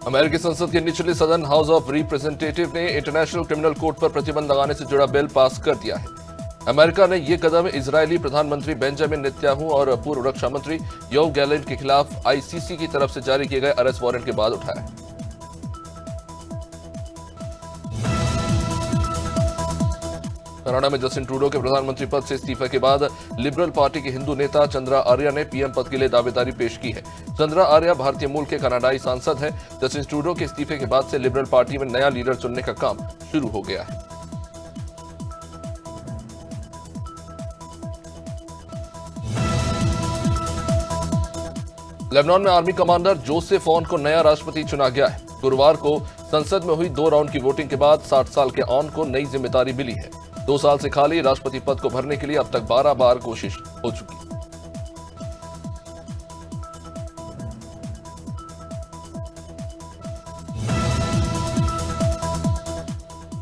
अमेरिकी संसद के निचले सदन हाउस ऑफ रिप्रेजेंटेटिव ने इंटरनेशनल क्रिमिनल कोर्ट पर प्रतिबंध लगाने से जुड़ा बिल पास कर दिया है। अमेरिका ने यह कदम इजरायली प्रधानमंत्री बेंजामिन नेतन्याहू और पूर्व रक्षा मंत्री योव गैलेंट के खिलाफ आईसीसी की तरफ से जारी किए गए अरेस्ट वारंट के बाद उठाया है। कनाडा में जस्टिन ट्रूडो के प्रधानमंत्री पद से इस्तीफे के बाद लिबरल पार्टी के हिंदू नेता चंद्रा आर्या ने पीएम पद के लिए दावेदारी पेश की है। चंद्रा आर्या भारतीय मूल के कनाडाई सांसद हैं। जस्टिन ट्रूडो के इस्तीफे के बाद से लिबरल पार्टी में नया लीडर चुनने का काम शुरू हो गया है। लेबनान में आर्मी कमांडर जोसेफ ऑन को नया राष्ट्रपति चुना गया है। गुरुवार को संसद में हुई 2 राउंड की वोटिंग के बाद 60 साल के ऑन को नई जिम्मेदारी मिली है। 2 साल से खाली राष्ट्रपति पद को भरने के लिए अब तक 12 बार कोशिश हो चुकी है।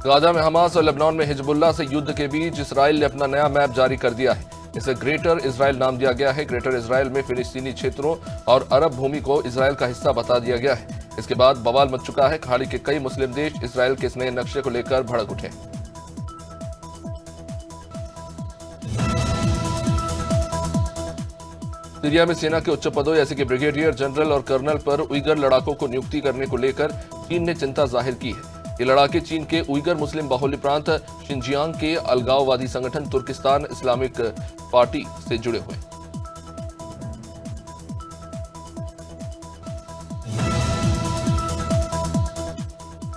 गाजा में हमास और लेबनान में हिजबुल्लाह से युद्ध के बीच इसराइल ने अपना नया मैप जारी कर दिया है। इसे ग्रेटर इजराइल नाम दिया गया है। ग्रेटर इजराइल में फिलिस्तीनी क्षेत्रों और अरब भूमि को इजराइल का हिस्सा बता दिया गया है। इसके बाद बवाल मच चुका है। खाड़ी के कई मुस्लिम देश इजराइल के इस नए नक्शे को लेकर भड़क उठे। सीरिया में सेना के उच्च पदों जैसे कि ब्रिगेडियर जनरल और कर्नल पर उइगर लड़ाकों को नियुक्ति करने को लेकर चीन ने चिंता जाहिर की है। ये लड़ाके चीन के उइगर मुस्लिम बाहुल्य प्रांत शिनजियांग के अलगाववादी संगठन तुर्किस्तान इस्लामिक पार्टी से जुड़े हुए।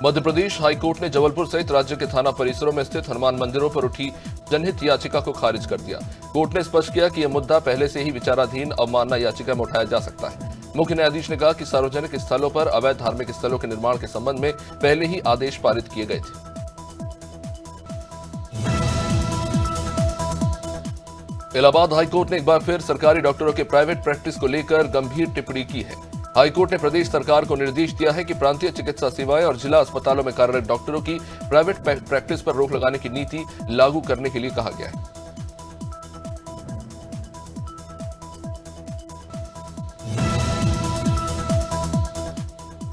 मध्य प्रदेश हाईकोर्ट ने जबलपुर सहित राज्य के थाना परिसरों में स्थित हनुमान मंदिरों पर उठी जनहित याचिका को खारिज कर दिया। कोर्ट ने स्पष्ट किया कि यह मुद्दा पहले से ही विचाराधीन अवमानना याचिका में उठाया जा सकता है। मुख्य न्यायाधीश ने कहा कि सार्वजनिक स्थलों पर अवैध धार्मिक स्थलों के निर्माण के संबंध में पहले ही आदेश पारित किए गए थे। इलाहाबाद हाईकोर्ट ने एक बार फिर सरकारी डॉक्टरों के प्राइवेट प्रैक्टिस को लेकर गंभीर टिप्पणी की है। हाईकोर्ट ने प्रदेश सरकार को निर्देश दिया है कि प्रांतीय चिकित्सा सेवाएं और जिला अस्पतालों में कार्यरत डॉक्टरों की प्राइवेट प्रैक्टिस पर रोक लगाने की नीति लागू करने के लिए कहा गया है।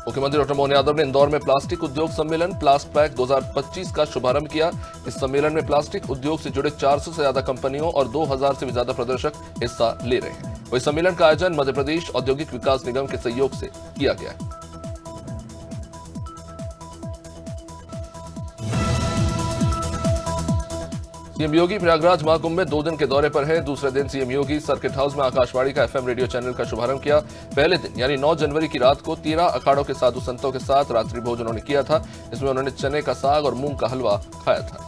मुख्यमंत्री डॉक्टर मोहन यादव ने इंदौर में प्लास्टिक उद्योग सम्मेलन प्लास्ट पैक 2025 का शुभारंभ किया। इस सम्मेलन में प्लास्टिक उद्योग से जुड़े 400 से ज्यादा कंपनियों और 2000 से भी ज्यादा प्रदर्शक हिस्सा ले रहे हैं। वही सम्मेलन का आयोजन मध्य प्रदेश औद्योगिक विकास निगम के सहयोग से किया गया है। सीएम योगी प्रयागराज महाकुंभ में 2 दिन के दौरे पर है। दूसरे दिन सीएम योगी सर्किट हाउस में आकाशवाणी का एफएम रेडियो चैनल का शुभारंभ किया। पहले दिन यानी 9 जनवरी की रात को 13 अखाड़ों के साधु संतों के साथ रात्रि भोजन उन्होंने किया था। इसमें उन्होंने चने का साग और मूंग का हलवा खाया था।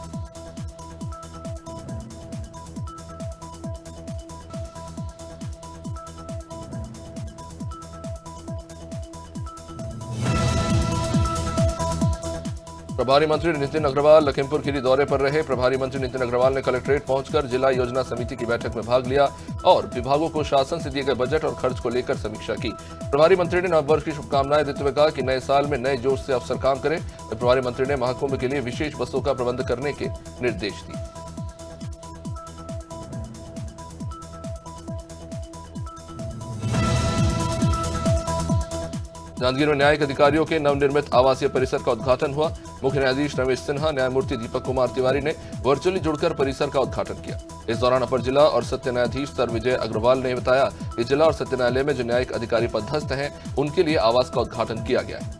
प्रभारी मंत्री नितिन अग्रवाल लखीमपुर खीरी दौरे पर रहे। प्रभारी मंत्री नितिन अग्रवाल ने कलेक्ट्रेट पहुंचकर जिला योजना समिति की बैठक में भाग लिया और विभागों को शासन से दिए गए बजट और खर्च को लेकर समीक्षा की। प्रभारी मंत्री ने नववर्ष की शुभकामनाएं देते हुए कहा कि नए साल में नए जोश से अफसर काम करें। प्रभारी मंत्री ने महाकुंभ के लिए विशेष बसों का प्रबंध करने के निर्देश दिए। जांजगीर में न्यायिक अधिकारियों के नवनिर्मित आवासीय परिसर का उद्घाटन हुआ। मुख्य न्यायाधीश रमेश सिन्हा, न्यायमूर्ति दीपक कुमार तिवारी ने वर्चुअली जुड़कर परिसर का उद्घाटन किया। इस दौरान अपर जिला और सत्य न्यायाधीश सर विजय अग्रवाल ने बताया कि जिला और सत्य न्यायालय में जो न्यायिक अधिकारी पदस्थ हैं उनके लिए आवास का उद्घाटन किया गया है।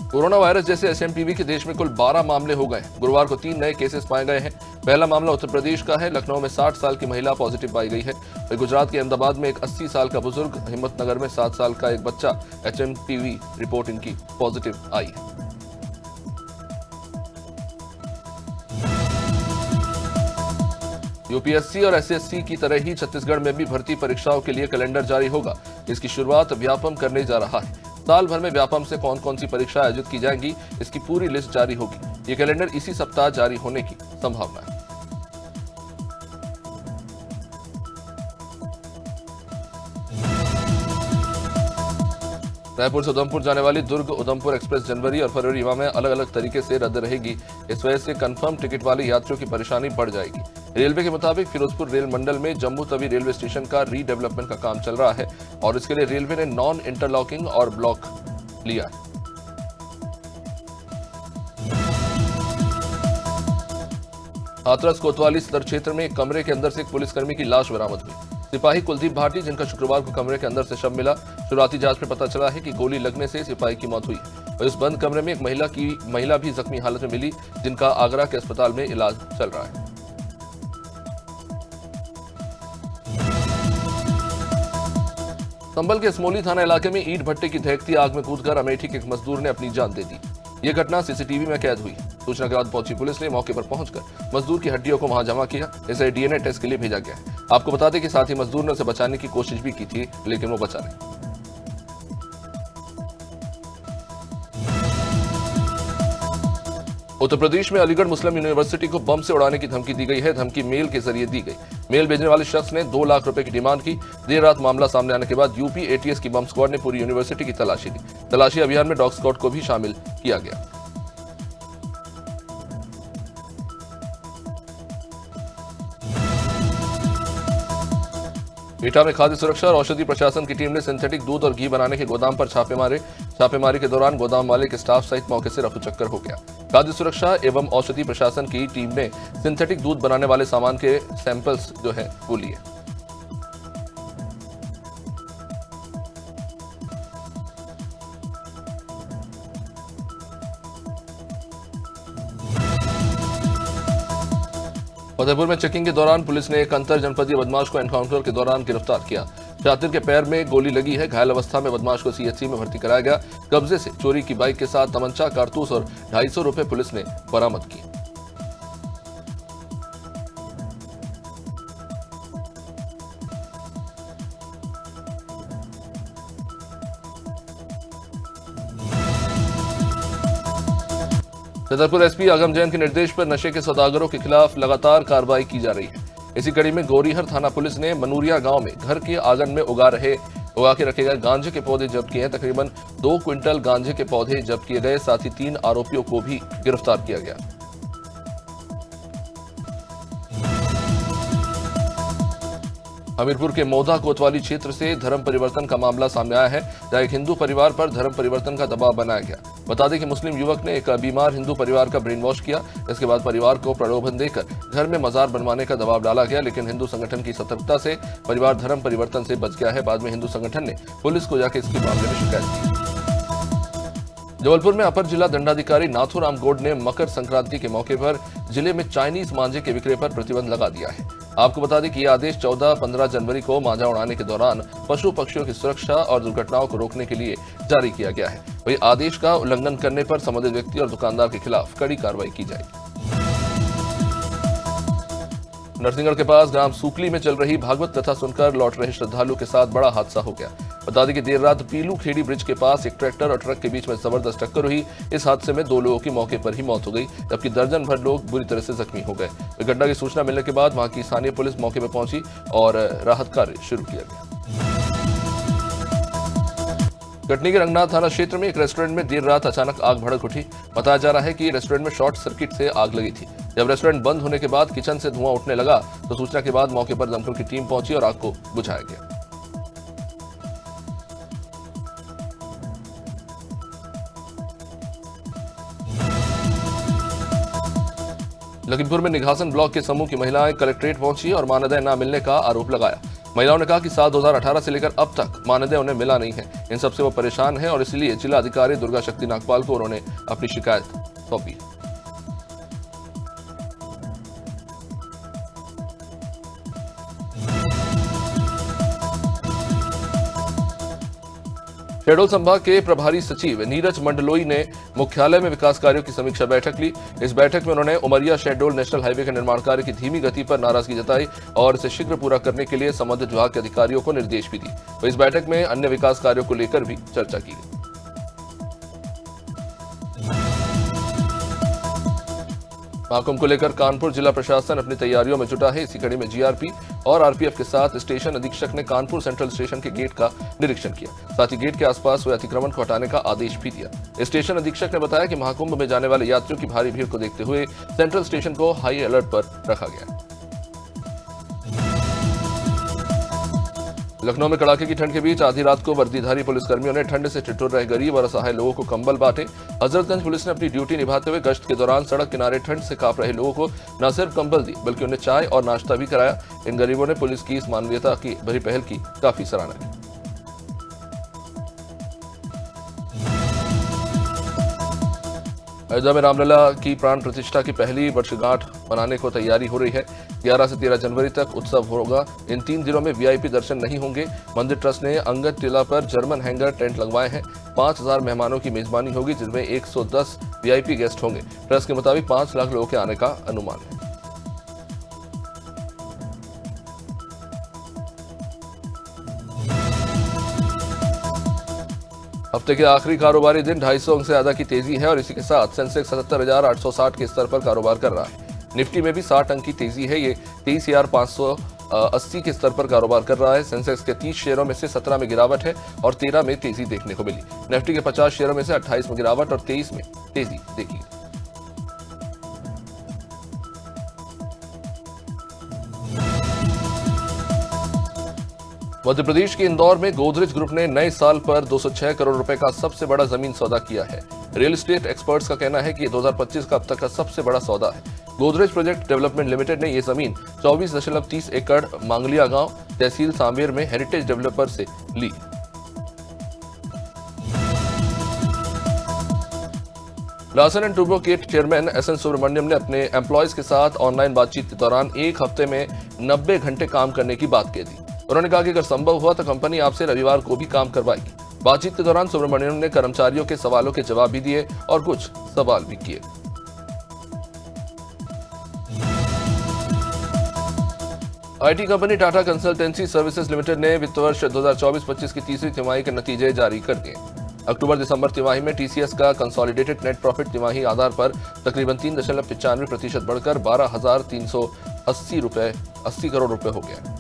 कोरोना वायरस जैसे एसएमपीवी के देश में कुल 12 मामले हो गए। गुरुवार को 3 नए केसेस पाए गए हैं। पहला मामला उत्तर प्रदेश का है। लखनऊ में 60 साल की महिला पॉजिटिव पाई गई है। वहीं गुजरात के अहमदाबाद में एक 80 साल का बुजुर्ग, हिम्मतनगर में 7 साल का एक बच्चा एचएमपीवी रिपोर्ट इनकी पॉजिटिव आई है। यूपीएससी और एसएससी की तरह ही छत्तीसगढ़ में भी भर्ती परीक्षाओं के लिए कैलेंडर जारी होगा। इसकी शुरुआत व्यापम करने जा रहा है। साल भर में व्यापम से कौन कौन सी परीक्षा आयोजित की जाएंगी, इसकी पूरी लिस्ट जारी होगी। ये कैलेंडर इसी सप्ताह जारी होने की संभावना है। रायपुर से उधमपुर जाने वाली दुर्ग उधमपुर एक्सप्रेस जनवरी और फरवरी माह में अलग अलग तरीके से रद्द रहेगी। इस वजह से कंफर्म टिकट वाले यात्रियों की परेशानी बढ़ जाएगी। रेलवे के मुताबिक फिरोजपुर रेल मंडल में जम्मू तवी रेलवे स्टेशन का रीडेवलपमेंट का काम चल रहा है और इसके लिए रेलवे ने नॉन इंटरलॉकिंग और ब्लॉक लिया है। हाथरस कोतवाली सदर क्षेत्र में एक कमरे के अंदर से एक पुलिसकर्मी की लाश बरामद हुई। सिपाही कुलदीप भाटी, जिनका शुक्रवार को कमरे के अंदर से शव मिला, शुरुआती जांच में पता चला है कि गोली लगने से सिपाही की मौत हुई और इस बंद कमरे में एक महिला भी जख्मी हालत में मिली, जिनका आगरा के अस्पताल में इलाज चल रहा है। संभल के स्मोली थाना इलाके में ईंट भट्टे की दहकती आग में कूदकर अमेठी के एक मजदूर ने अपनी जान दे दी। यह घटना सीसीटीवी में कैद हुई। सूचना के बाद पहुंची पुलिस ने मौके पर पहुंचकर मजदूर की हड्डियों को वहां जमा किया। इसे डीएनए टेस्ट के लिए भेजा गया है। आपको बता दें कि साथ ही मजदूर ने उसे बचाने की कोशिश भी की थी, लेकिन वो बचा नहीं। उत्तर प्रदेश में अलीगढ़ मुस्लिम यूनिवर्सिटी को बम से उड़ाने की धमकी दी गई है। धमकी मेल के जरिए दी गई। मेल भेजने वाले शख्स ने 2 लाख रुपए की डिमांड की। देर रात मामला सामने आने के बाद यूपी एटीएस की बम स्क्वाड ने पूरी यूनिवर्सिटी की तलाशी ली। तलाशी अभियान में डॉग स्क्वाड को भी शामिल किया गया। एटा में खाद्य सुरक्षा और औषधि प्रशासन की टीम ने सिंथेटिक दूध और घी बनाने के गोदाम पर छापे मारे। छापेमारी के दौरान गोदाम मालिक के स्टाफ सहित मौके से रफूचक्कर हो गया। खाद्य सुरक्षा एवं औषधि प्रशासन की टीम ने सिंथेटिक दूध बनाने वाले सामान के सैंपल्स वो लिए। फतेहपुर में चेकिंग के दौरान पुलिस ने एक अंतर जनपदीय बदमाश को एनकाउंटर के दौरान गिरफ्तार किया। शातिर के पैर में गोली लगी है। घायल अवस्था में बदमाश को सीएचसी में भर्ती कराया गया। कब्जे से चोरी की बाइक के साथ तमंचा, कारतूस और 250 रुपए पुलिस ने बरामद किए। छतरपुर एसपी आगम जैन के निर्देश पर नशे के सौदागरों के खिलाफ लगातार कार्रवाई की जा रही है। इसी कड़ी में गौरीहर थाना पुलिस ने मनूरिया गांव में घर के आंगन में उगा के रखे गए गांजे के पौधे जब्त किए हैं। तकरीबन 2 क्विंटल गांजे के पौधे जब्त किए गए। साथ ही 3 आरोपियों को भी गिरफ्तार किया गया। हमीरपुर के मोदा कोतवाली क्षेत्र से धर्म परिवर्तन का मामला सामने आया है, जहां एक हिंदू परिवार पर धर्म परिवर्तन का दबाव बनाया गया। बता दें कि मुस्लिम युवक ने एक बीमार हिंदू परिवार का ब्रेन वॉश किया। इसके बाद परिवार को प्रलोभन देकर घर में मजार बनवाने का दबाव डाला गया, लेकिन हिंदू संगठन की सतर्कता से परिवार धर्म परिवर्तन से बच गया है। बाद में हिंदू संगठन ने पुलिस को जाकर इसके मामले में शिकायत की। जबलपुर में अपर जिला दंडाधिकारी नाथूराम गौड़ ने मकर संक्रांति के मौके पर जिले में चाइनीज मांझे के विक्रय पर प्रतिबंध लगा दिया है। आपको बता दें कि यह आदेश 14-15 जनवरी को मांझा उड़ाने के दौरान पशु पक्षियों की सुरक्षा और दुर्घटनाओं को रोकने के लिए जारी किया गया है। वही आदेश का उल्लंघन करने पर संबंधित व्यक्ति और दुकानदार के खिलाफ कड़ी कार्रवाई की जाएगी। नरसिंहगढ़ के पास ग्राम सूकली में चल रही भागवत कथा सुनकर लौट रहे श्रद्धालु के साथ बड़ा हादसा हो गया। बता दें कि देर रात पीलू खेड़ी ब्रिज के पास एक ट्रैक्टर और ट्रक के बीच में जबरदस्त टक्कर हुई। इस हादसे में 2 लोगों की मौके पर ही मौत हो गई, जबकि दर्जन भर लोग बुरी तरह से जख्मी हो गए। घटना की सूचना मिलने के बाद वहां की स्थानीय पुलिस मौके पर पहुंची और राहत कार्य शुरू किया गया। कटनी के रंगनाथ थाना क्षेत्र में एक रेस्टोरेंट में देर रात अचानक आग भड़क उठी। बताया जा रहा है कि रेस्टोरेंट में शॉर्ट सर्किट से आग लगी थी। जब रेस्टोरेंट बंद होने के बाद किचन से धुआं उठने लगा तो सूचना के बाद मौके पर दमकल की टीम पहुंची और आग को बुझाया गया। लखीमपुर में निघासन ब्लॉक के समूह की महिलाएं कलेक्ट्रेट पहुंची और मानदेय न मिलने का आरोप लगाया। महिलाओं ने कहा कि साल 2018 से लेकर अब तक मानदेय उन्हें मिला नहीं है। इन सबसे वो परेशान है और इसलिए जिला अधिकारी दुर्गा शक्ति नागपाल को उन्होंने अपनी शिकायत सौंपी। शहडोल संभाग के प्रभारी सचिव नीरज मंडलोई ने मुख्यालय में विकास कार्यों की समीक्षा बैठक ली। इस बैठक में उन्होंने उमरिया शहडोल नेशनल हाईवे के निर्माण कार्य की धीमी गति पर नाराजगी जताई और इसे शीघ्र पूरा करने के लिए संबंधित विभाग के अधिकारियों को निर्देश भी दिए। तो इस बैठक में अन्य विकास कार्यों को लेकर भी चर्चा की गई। महाकुंभ को लेकर कानपुर जिला प्रशासन अपनी तैयारियों में जुटा है। इसी कड़ी में जीआरपी और आरपीएफ के साथ स्टेशन अधीक्षक ने कानपुर सेंट्रल स्टेशन के गेट का निरीक्षण किया। साथ ही गेट के आसपास हुए अतिक्रमण को हटाने का आदेश भी दिया। स्टेशन अधीक्षक ने बताया कि महाकुंभ में जाने वाले यात्रियों की भारी भीड़ को देखते हुए सेंट्रल स्टेशन को हाई अलर्ट पर रखा गया। लखनऊ में कड़ाके की ठंड के बीच आधी रात को वर्दीधारी पुलिसकर्मियों ने ठंड से ठिठुर रहे गरीब और असहाय लोगों को कंबल बांटे। हजरतगंज पुलिस ने अपनी ड्यूटी निभाते हुए गश्त के दौरान सड़क किनारे ठंड से कांप रहे लोगों को न सिर्फ कंबल दी बल्कि उन्हें चाय और नाश्ता भी कराया। इन गरीबों ने पुलिस की इस मानवीयता की भरी पहल की काफी सराहना की। अयोध्या में रामलला की प्राण प्रतिष्ठा की पहली वर्षगांठ मनाने को तैयारी हो रही है। 11 से 13 जनवरी तक उत्सव होगा। इन 3 दिनों में वीआईपी दर्शन नहीं होंगे। मंदिर ट्रस्ट ने अंगद टीला पर जर्मन हैंगर टेंट लगवाए हैं। 5000 मेहमानों की मेजबानी होगी, जिसमें 110 वीआईपी गेस्ट होंगे। ट्रस्ट के मुताबिक 5 लाख लोगों के आने का अनुमान है। हफ्ते के आखिरी कारोबारी दिन 250 अंक से ज्यादा की तेजी है और इसी के साथ सेंसेक्स 77,860 के स्तर पर कारोबार कर रहा है। निफ्टी में भी 60 अंक की तेजी है। ये 23,580 के स्तर पर कारोबार कर रहा है। सेंसेक्स के 30 शेयरों में से 17 में गिरावट है और 13 में तेजी देखने को मिली। निफ्टी के 50 शेयरों में से 28 में गिरावट और 23 में तेजी देखी। मध्य प्रदेश के इंदौर में गोदरेज ग्रुप ने नए साल पर 206 करोड़ रुपए का सबसे बड़ा जमीन सौदा किया है। रियल एस्टेट एक्सपर्ट्स का कहना है कि ये 2025 का अब तक का सबसे बड़ा सौदा है। गोदरेज प्रोजेक्ट डेवलपमेंट लिमिटेड ने ये जमीन 24.30 एकड़ मांगलिया गांव, तहसील सांबेर में हेरिटेज डेवलपर से ली। लार्सन एंड टूब्रो के चेयरमैन एसएन सुब्रमण्यम ने अपने एम्प्लॉयज के साथ ऑनलाइन बातचीत के दौरान एक हफ्ते में 90 घंटे काम करने की बात कह दी। उन्होंने कहा कि अगर संभव हुआ तो कंपनी आपसे रविवार को भी काम करवाएगी। बातचीत के दौरान सुब्रमण्यम ने कर्मचारियों के सवालों के जवाब भी दिए और कुछ सवाल भी किए। IT company Tata consultancy services limited ने वित्त वर्ष 2024-25 की तीसरी तिमाही के नतीजे जारी कर दिए। अक्टूबर-दिसंबर तिमाही में टीसीएस का कंसोलिडेटेड नेट प्रॉफिट तिमाही आधार पर तकरीबन 3.95% बढ़कर 12,380 करोड़ रुपए हो गया।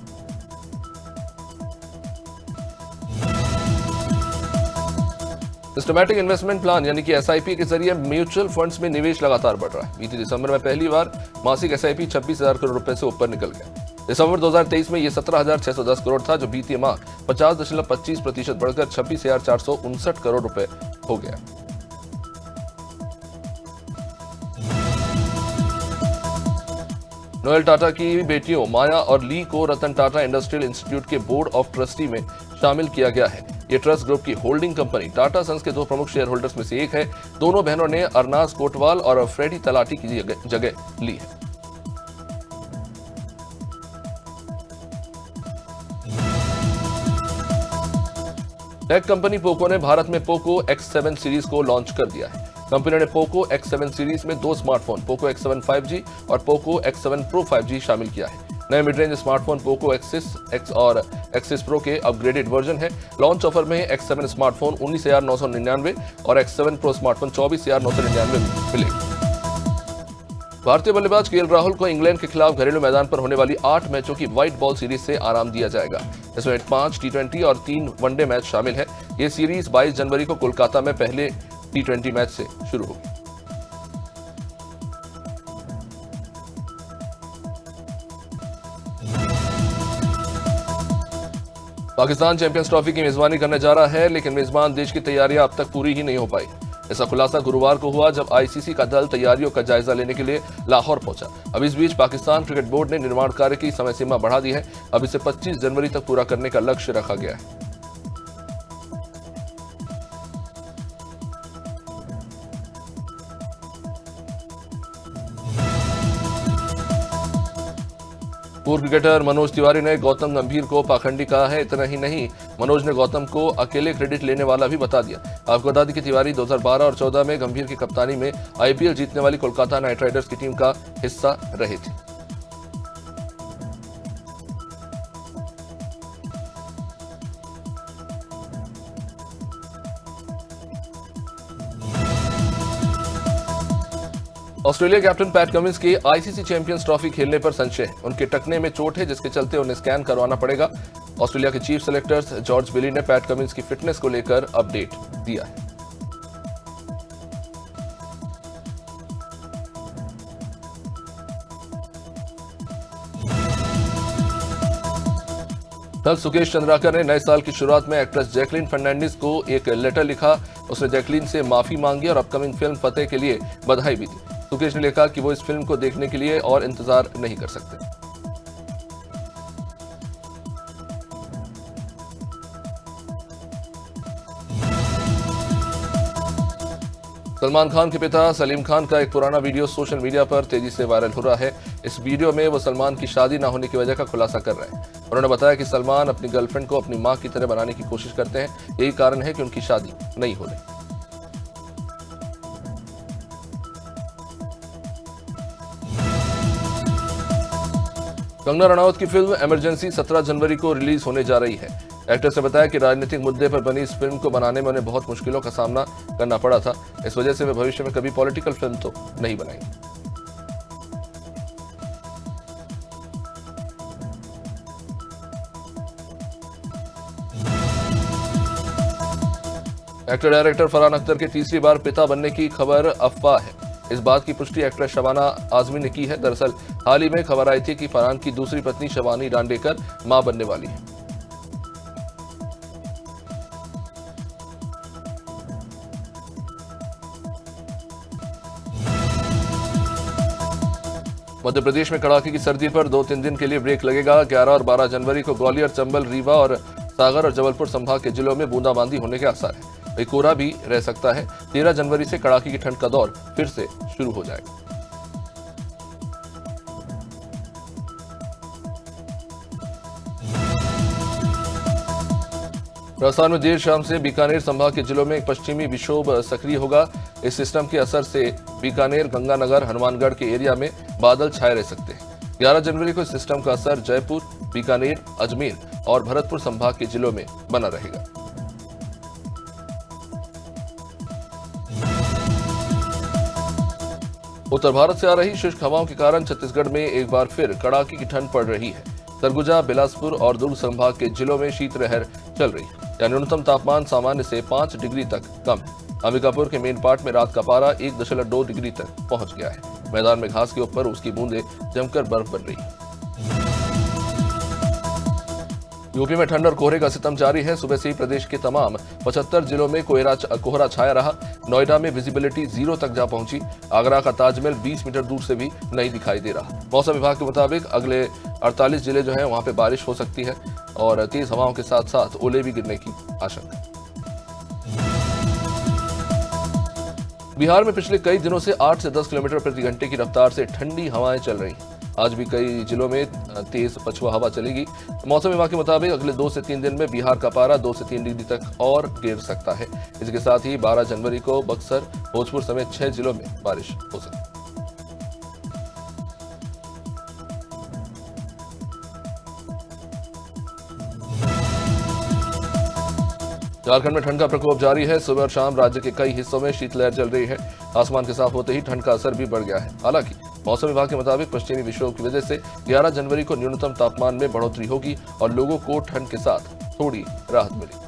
सिस्टमैटिक इन्वेस्टमेंट प्लान यानी कि एसआईपी के जरिए म्यूचुअल फंड्स में निवेश लगातार बढ़ रहा है। बीते दिसंबर में पहली बार मासिक एसआईपी 26,000 करोड़ रुपए से ऊपर निकल गया। दिसंबर 2023 में यह 17,610 करोड़ था, जो बीते माह 50.25% बढ़कर 26,459 करोड़ रुपए हो गया। नोएल टाटा की बेटियों माया और ली को रतन टाटा इंडस्ट्रियल इंस्टीट्यूट के बोर्ड ऑफ ट्रस्टी में शामिल किया गया है। ये ट्रस्ट ग्रुप की होल्डिंग कंपनी टाटा सन्स के 2 प्रमुख शेयर होल्डर्स में से एक है। दोनों बहनों ने अरनाज कोटवाल और फ्रेडी तलाटी की जगह ली है। टेक कंपनी पोको ने भारत में पोको X7 सीरीज को लॉन्च कर दिया है। कंपनी ने पोको X7 सीरीज में 2 स्मार्टफोन पोको X7 5G और पोको X7 Pro 5G शामिल किया है। नए mid range smartphone Poco X6 X और X6 Pro के अपग्रेडेड वर्जन है। लॉन्च ऑफर में X7 स्मार्टफोन 19,999 और X7 Pro स्मार्टफोन 24,999 मिलेगा। भारतीय बल्लेबाज केएल राहुल को इंग्लैंड के खिलाफ घरेलू मैदान पर होने वाली 8 मैचों की व्हाइट बॉल सीरीज से आराम दिया जाएगा। इसमें 5 T20 और 3 वनडे मैच शामिल है। ये सीरीज 22 जनवरी को कोलकाता में पहले T20 मैच से शुरू होगी। पाकिस्तान चैंपियंस ट्रॉफी की मेजबानी करने जा रहा है, लेकिन मेजबान देश की तैयारियां अब तक पूरी ही नहीं हो पाई। ऐसा खुलासा गुरुवार को हुआ जब आईसीसी का दल तैयारियों का जायजा लेने के लिए लाहौर पहुंचा। अब इस बीच पाकिस्तान क्रिकेट बोर्ड ने निर्माण कार्य की समय सीमा बढ़ा दी है। अब इसे 25 जनवरी तक पूरा करने का लक्ष्य रखा गया है। पूर्व क्रिकेटर मनोज तिवारी ने गौतम गंभीर को पाखंडी कहा है। इतना ही नहीं, मनोज ने गौतम को अकेले क्रेडिट लेने वाला भी बता दिया। आपको बता दें कि तिवारी 2012 और 14 में गंभीर की कप्तानी में आईपीएल जीतने वाली कोलकाता नाइट राइडर्स की टीम का हिस्सा रहे थे। ऑस्ट्रेलिया कैप्टन पैट कमिंस के आईसीसी चैंपियंस ट्रॉफी खेलने पर संशय है। उनके टखने में चोट है, जिसके चलते उन्हें स्कैन करवाना पड़ेगा। ऑस्ट्रेलिया के चीफ सेलेक्टर्स जॉर्ज बिली ने पैट कमिंस की फिटनेस को लेकर अपडेट दिया है। कल सुकेश चंद्राकर ने नए साल की शुरुआत में एक्ट्रेस जैकलीन फर्नांडिस को एक लेटर लिखा। उसने जैकलीन से माफी मांगी और अपकमिंग फिल्म फतेह के लिए बधाई भी दी। सुकेश ने लिखा कि वो इस फिल्म को देखने के लिए और इंतजार नहीं कर सकते। सलमान खान के पिता सलीम खान का एक पुराना वीडियो सोशल मीडिया पर तेजी से वायरल हो रहा है। इस वीडियो में वो सलमान की शादी न होने की वजह का खुलासा कर रहे हैं। उन्होंने बताया कि सलमान अपनी गर्लफ्रेंड को अपनी मां की तरह बनाने की कोशिश करते हैं, यही कारण है कि उनकी शादी नहीं हो रही। कंगना रनौत की फिल्म इमरजेंसी 17 जनवरी को रिलीज होने जा रही है। एक्ट्रेस ने बताया कि राजनीतिक मुद्दे पर बनी इस फिल्म को बनाने में उन्हें बहुत मुश्किलों का सामना करना पड़ा था। इस वजह से वे भविष्य में कभी पॉलिटिकल फिल्म तो नहीं बनाएंगी। एक्टर डायरेक्टर फरहान अख्तर के तीसरी बार पिता बनने की खबर अफवाह है। इस बात की पुष्टि एक्ट्रेस शबाना आजमी ने की है। दरअसल हाल ही में खबर आई थी कि फरहान की दूसरी पत्नी शबानी डांडेकर मां बनने वाली है। मध्य प्रदेश में कड़ाके की सर्दी पर 2-3 दिन के लिए ब्रेक लगेगा। 11 और 12 जनवरी को ग्वालियर, चंबल, रीवा और सागर और जबलपुर संभाग के जिलों में बूंदाबांदी होने के आसार है। वही कोहरा भी रह सकता है। 13 जनवरी से कड़ाके की ठंड का दौर फिर से शुरू हो जाएगा। राजस्थान में देर शाम से बीकानेर संभाग के जिलों में एक पश्चिमी विक्षोभ सक्रिय होगा। इस सिस्टम के असर से बीकानेर, गंगानगर, हनुमानगढ़ के एरिया में बादल छाए रह सकते हैं। 11 जनवरी को इस सिस्टम का असर जयपुर, बीकानेर, अजमेर और भरतपुर संभाग के जिलों में बना रहेगा। उत्तर भारत से आ रही शुष्क हवाओं के कारण छत्तीसगढ़ में एक बार फिर कड़ाके की ठंड पड़ रही है। सरगुजा, बिलासपुर और दुर्ग संभाग के जिलों में शीतलहर चल रही है। यहाँ न्यूनतम तापमान सामान्य से 5 डिग्री तक कम है। अंबिकापुर के मेन पार्ट में रात का पारा 1.2 डिग्री तक पहुंच गया है। मैदान में घास के ऊपर उसकी बूंदें जमकर बर्फ बन रही है। यूपी में ठंड और कोहरे का सितम जारी है। सुबह से ही प्रदेश के तमाम 75 जिलों में कोहरा छाया रहा। नोएडा में विजिबिलिटी 0 तक जा पहुंची। आगरा का ताजमहल 20 मीटर दूर से भी नहीं दिखाई दे रहा। मौसम विभाग के मुताबिक अगले 48 जिले जो हैं वहां पे बारिश हो सकती है और तेज हवाओं के साथ साथ ओले भी गिरने की आशंका है। बिहार में पिछले कई दिनों से 8 से 10 किलोमीटर प्रति घंटे की रफ्तार से ठंडी हवाएं चल रही हैं। आज भी कई जिलों में तेज पछुआ हवा चलेगी। मौसम विभाग के मुताबिक अगले 2 से 3 दिन में बिहार का पारा 2 से 3 डिग्री तक और गिर सकता है। इसके साथ ही 12 जनवरी को बक्सर, भोजपुर समेत 6 जिलों में बारिश हो सकती है। झारखंड में ठंड का प्रकोप जारी है। सुबह और शाम राज्य के कई हिस्सों में शीतलहर चल रही है। आसमान के साफ होते ही ठंड का असर भी बढ़ गया है। हालांकि मौसम विभाग के मुताबिक पश्चिमी विक्षोभ की वजह से 11 जनवरी को न्यूनतम तापमान में बढ़ोतरी होगी और लोगों को ठंड के साथ थोड़ी राहत मिलेगी।